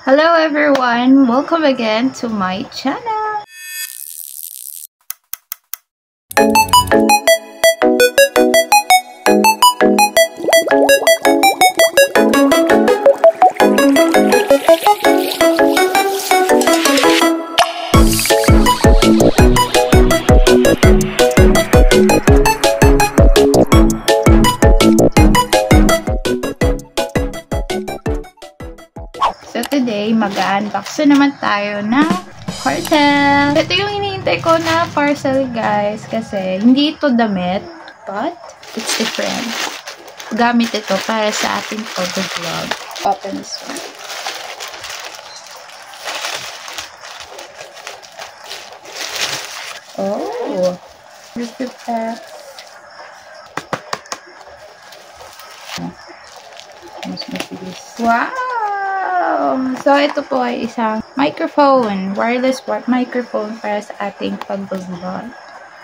Hello everyone! Welcome again to my channel! So today, mag-unbox na naman tayo ng parcel. Ito yung hinihintay ko na parcel, guys. Kasi hindi ito damit, but it's different. Gamit ito para sa ating photo vlog. Open this one. Oh! Look at that. Mas mabilis. Wow! So, ito po ay isang microphone. Wireless microphone para sa ating pag-vlog.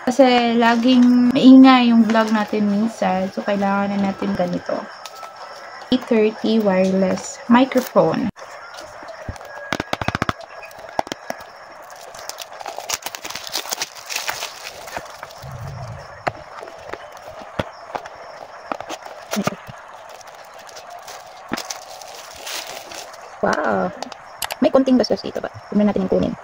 Kasi laging maingay yung vlog natin minsan. So, kailangan na natin ganito. A30 wireless microphone. Wow! May konting bastos dito ba? Tignan natin yung kunin.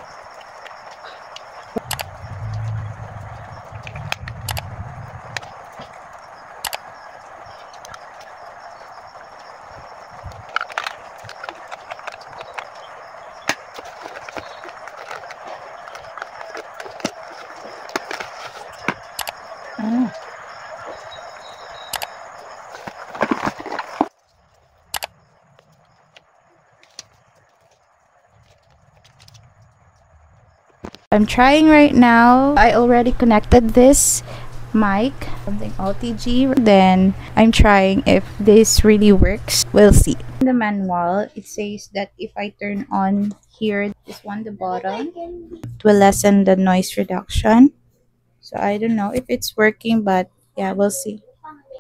I'm trying right now. I already connected this mic, something OTG. Then I'm trying if this really works. We'll see. In the manual, it says that if I turn on here, this one, the bottom, it will lessen the noise reduction. So I don't know if it's working, but yeah, we'll see.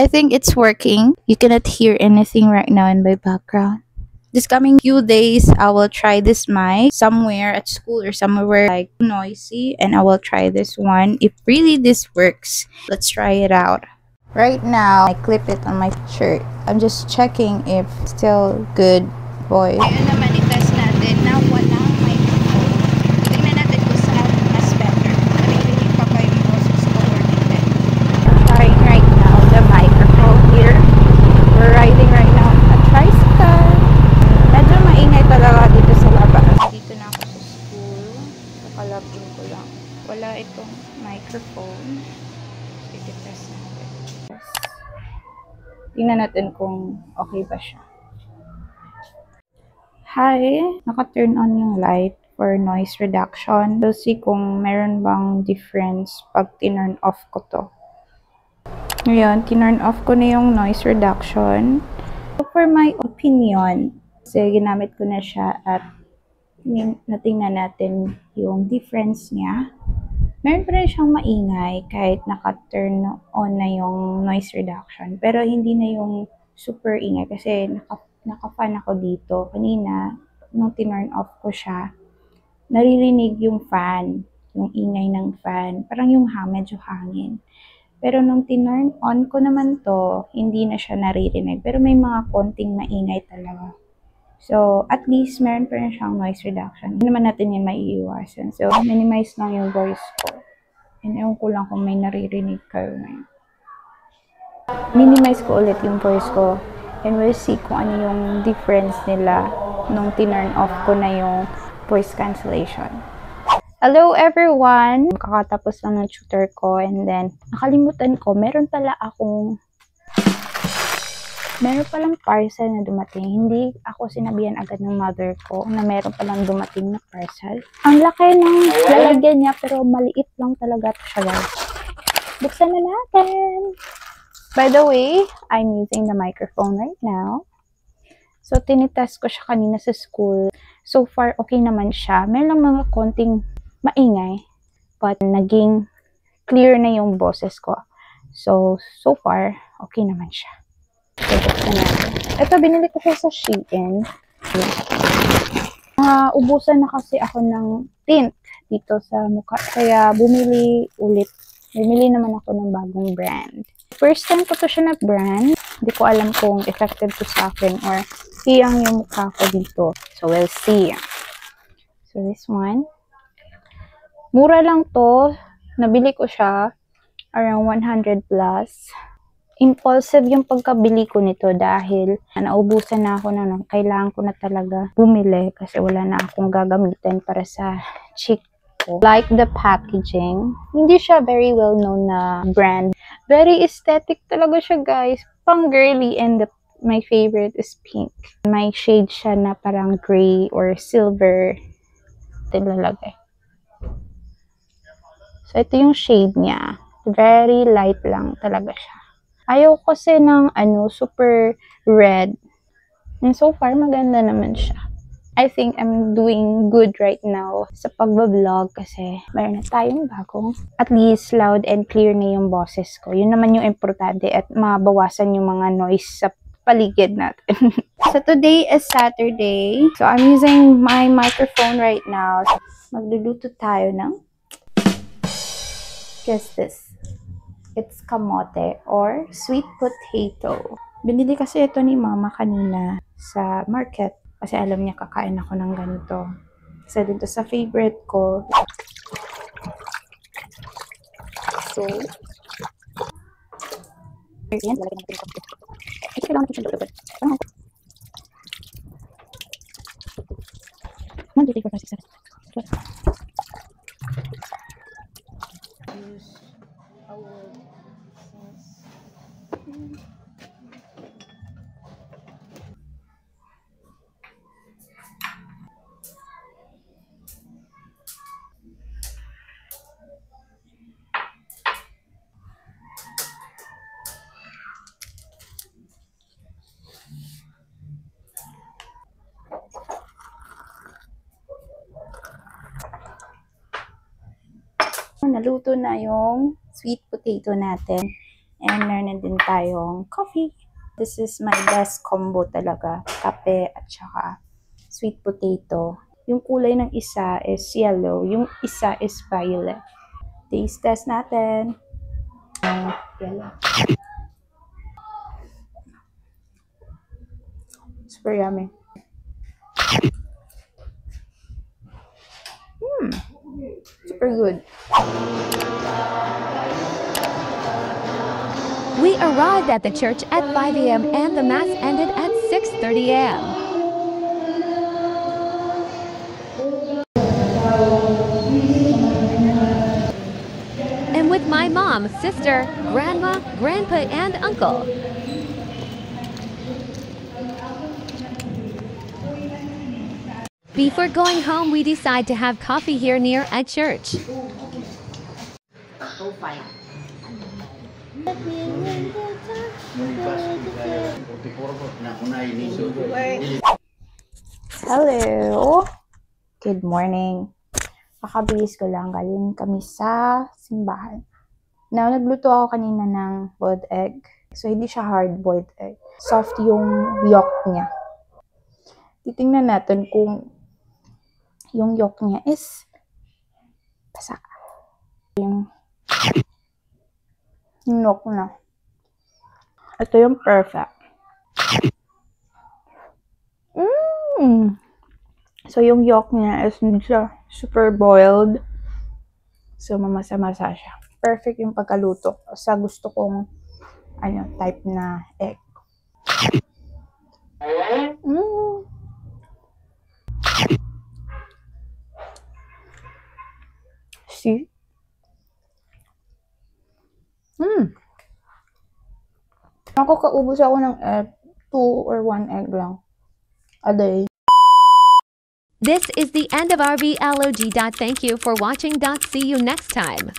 I think it's working. You cannot hear anything right now in my background. This coming few days, I will try this mic somewhere at school or somewhere like noisy, and I will try this one. If really this works, let's try it out. Right now, I clip it on my shirt. I'm just checking if it's still good, boys. Ayun naman, i-test natin na walang microphone. Tingnan natin kung saan mas better. Naririnig pa ba yung boses ko or hindi. I'm trying right now the microphone here. We're riding right now a tricycle. Medyo maingay talaga dito sa labas. Dito na ako sa school. Nakalabing ko lang. Wala itong microphone. I-test natin. Tingnan natin kung okay ba siya. Hi! Naka-turn on yung light for noise reduction. So, see kung meron bang difference pag tinurn off ko to. Ngayon, tinurn off ko na yung noise reduction. So, for my opinion, kasi ginamit ko na siya at natingnan natin yung difference niya. Meron pa rin siyang maingay kahit naka-turn on na yung noise reduction. Pero hindi na yung super ingay kasi naka-fan ako dito. Kanina, nung tinurn off ko siya, naririnig yung fan, yung ingay ng fan. Parang yung medyo hangin. Pero nung tinurn on ko naman to, hindi na siya naririnig. Pero may mga konting maingay talaga. So, at least, meron pa rin siyang noise reduction. Hindi naman natin yung maiiwasan. So, minimize lang yung voice ko. And ewan ko lang kung may naririnig kayo ngayon. Minimize ko ulit yung voice ko. And we'll see kung ano yung difference nila nung tinurn off ko na yung voice cancellation. Hello everyone! Kakatapos lang ng tutor ko. And then, nakalimutan ko, meron palang parcel na dumating. Hindi ako sinabihan agad ng mother ko na meron palang dumating na parcel. Ang laki ng lalagyan niya pero maliit lang talaga siya, guys. Buksan na natin! By the way, I'm using the microphone right now. So, tinitest ko siya kanina sa school. So far, okay naman siya. Meron lang mga konting maingay. But, naging clear na yung boses ko. So far, okay naman siya. Buksan natin. Ito, binili ko siya sa Shein. Naubusan na kasi ako ng tint dito sa mukha. Kaya bumili ulit. Bumili naman ako ng bagong brand. First time ko to siya na brand. Hindi ko alam kung effective to sa akin or hiyang yung mukha ko dito. So, we'll see. So, this one. Mura lang to. Nabili ko siya around 100 plus. Impulsive yung pagkabili ko nito dahil naubusan na ako na kailangan ko na talaga bumili kasi wala na akong gagamitin para sa cheek ko. Like the packaging. Hindi siya very well known na brand. Very aesthetic talaga siya, guys. Pang girly, and my favorite is pink. May shade siya na parang gray or silver. Ito lalagay. So ito yung shade niya. Very light lang talaga siya. Ayaw kasi ng super red. And so far, maganda naman siya. I think I'm doing good right now sa pagbablog kasi mayroon na tayong bagong. At least loud and clear na yung boses ko. Yun naman yung importante at mabawasan yung mga noise sa paligid natin. So today is Saturday. So I'm using my microphone right now. So, magluluto tayo ng guess this. It's kamote or sweet potato. Binili kasi ito ni Mama kanina sa market kasi alam niya kakain ako ng ganito. Isa dito sa favorite ko. So, ayan, lalagyan natin ito. Ito kailangan natin siya dito. 1, 2, 3, 4, 5, 6, 7. Naluto na yung sweet potato natin. And meron na din tayong coffee. This is my best combo talaga. Kape at saka sweet potato. Yung kulay ng isa is yellow. Yung isa is violet. Taste test natin. Yellow. Super yummy. Super good. We arrived at the church at 5 a.m. and the mass ended at 6:30 a.m. And with my mom, sister, grandma, grandpa, and uncle. Before going home, we decide to have coffee here near at church. Hello! Good morning. Kakabihis ko lang. Galing kami sa simbahan. Now, nagluto ako kanina ng boiled egg. So, hindi siya hard-boiled egg. Soft yung yolk niya. Titingnan natin kung yung yolk niya is basa. Yung yolk na. Ito yung perfect. So, yung yolk niya is hindi siya super boiled. So, mamasa-masa siya. Perfect yung pagkaluto sa gusto kong type na egg. See? Ako kaubos ako ng egg. 2 or 1 egg lang a day. This is the end of our vlog. Thank you for watching. See you next time.